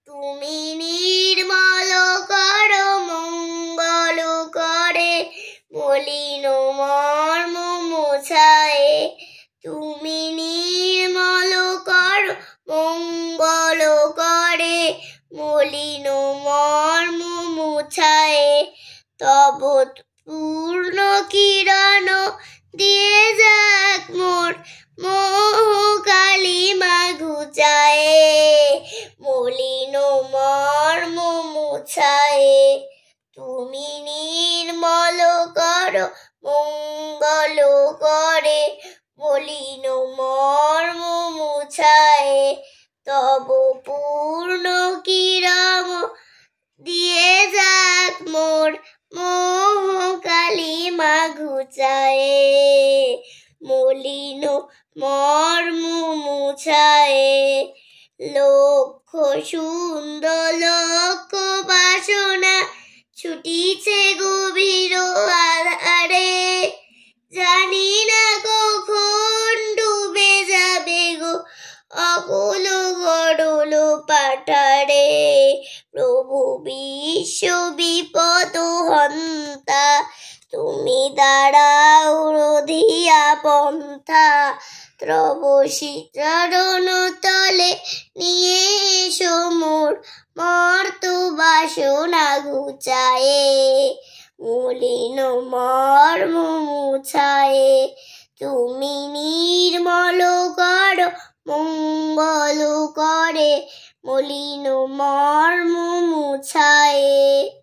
তুমি নির্মল কর মঙ্গল করে মলিন মর্ম মোছায়ে। তুমি নির্মল কর মঙ্গল করে মলিন মর্ম মোছায়ে। তব পূর্ণ কিরণ দিয়ে যাক মোর মোহ কালিমা ঘুচায়ে। মলিন মর্ম মোছায়ে। তুমি নির্মল কর মঙ্গল করে মলিন মর্ম মোছায়ে। তব পূর্ণ কিরণ দিয়ে যাক মোর মোহ কালিমা ঘুচায়ে। মলিন মর্ম মোছায়ে। লক্ষ সুন্দর লক্ষ বাসনা ছুটিছে গভীর আধারে। জানি না কখন ডুবে যাবে গো অকুল গরল পাঠারে। প্রভু বিশ্ব বিপদ হন্তা তুমি দাঁড়াও রধিয়া পন্থা। ত্রবশী চরণ তলে নিয়ে এসো মোর মর্ত বাসনা ঘুচায়ে। মলিন মর্ম মোছায়ে। তুমি নির্মল কর মঙ্গল করে মলিন মর্ম মোছায়ে।